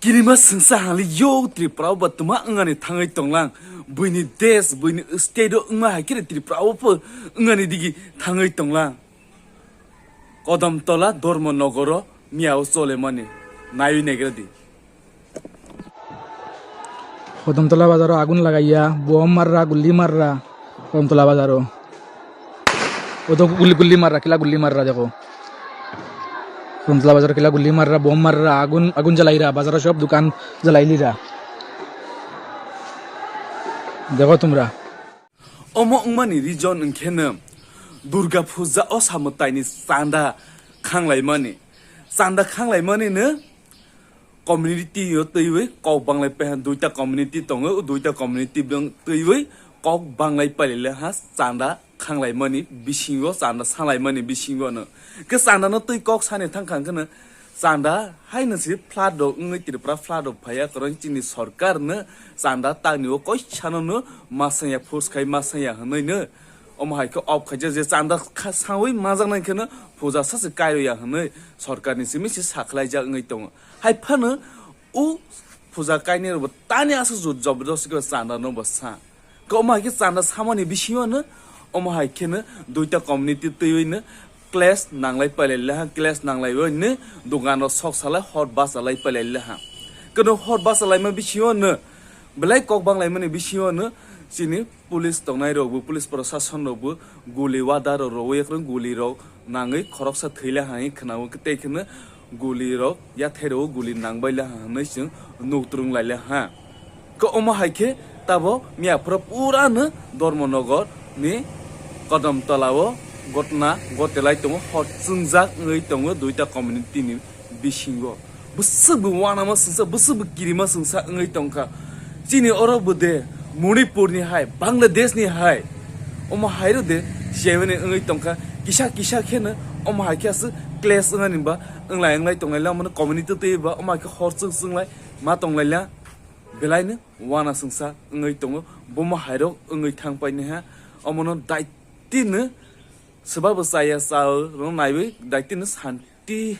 Kirima sengsa hali yo triprau batuma ngani thangai tonglang buini des buini state ngma hakire triprau po ngani digi thangai tonglang kodam tola dormo nogoro miao sole mani nayu negradi Kadamtala বাজারও আগুন লাগাইয়া bomb মাররা গুল্লি মাররা Kadamtala বাজারও ও তো গুল্লি মাররা কিলা গুল্লি মাররা দেখো কদমতলা বাজার কিলা গুল্লি মাররা bomb মাররা আগুন জ্বালাইরা বাজারে সব দোকান জ্বালাইলিরা দেখো তোমরা omo ngmani region ngkhene durga puja o samutaini chanda khanglai mani ne community yo teiwe kok banglai pe duita community tongo duita community bang teiwe kok banglai palile ha chanda khanglai mani bisinggo chanda sanlai mani bisinggo no ke chanda no tei kok sane thangkhang kana chanda haina si flood do ngai tirpra flood do phaya korong chini sarkar ne chanda tangni o koi chano no masaya force khai masaya hanai ne omhai ko op khaje je chanda sawi majang nai khana puja sa se kairo ya hanai sarkar ni simi si saklaijak ngai tong hai phana u puja kaine ro tani asu ju jobdos ko chanda no basa ko omhai ke chanda samani bisio ne omhai khena duita community tei ne class nanglai palella class nanglai ne dogano sok sala hot bus alai palella ha kono hot bus alai ma bisio ne belai kok banglai mani bisio ne sini police tongnai ro police proshashan ro goli wada ro yekrong goli ro nangai khoroksa theila hai khnawo kete khna goli ro ya thero goli nangbaila ha nei sing noktrung laila ha ko oma haike tabo mia pura ne dormonogar ni kodam talao gotna gotelai tongo hot chungjak ngai tongo duita community ni bisinggo busubu wana ma sungsa busubu kirima sungsa ngai tongka chini oro bude Manipur ni hai Bangladesh ni hai oma hairo de jewene ngai tongka kisa khena oma hakia su class ngani ba nglai tonglai la mon community te ba oma ka hor sunglai ma tonglai la belai ne wana sungsa ngai tongo boma hairo ngai thang pai ne ha omono daiti ne sebab saya sao ro naiwe daiti ne santi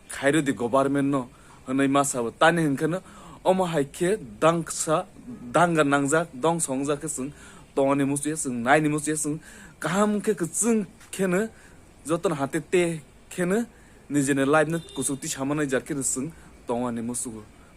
khairo de government no hanai ma sa tani hinkana oma haike danga nangjak dong songjak ke sung toni musu sung nai ni musu sung kaham ke sung khena joton hate te khena nijene life na kusukti samana jarke sung toni musu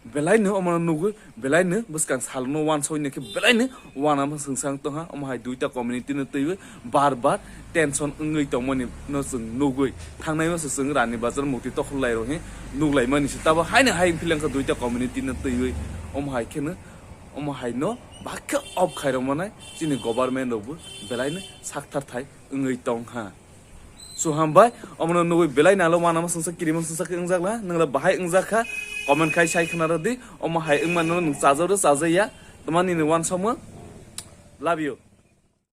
belai ne omana nugu belai ne buskan salno wan soi ne ke belai ne wana ma sung sang to ha oma hai duita community ne teiwe bar tension ngai to mani no sung nugu thangnai ma sung rani bazar mukti to khulai ro he nuglai mani si taba haina hai philang ka duita community ne teiwe om hai khena om hai no bakka op khairo manai chini government ro belai ne sakthar thai ngai tong ha so hambai omno nugu belai nalo wana ma sung sa kirima sung sa ngjak la nangla bahai ngjak kha comment khai sai khana di om hai ingman no sajau ya tamani ne wan sama love you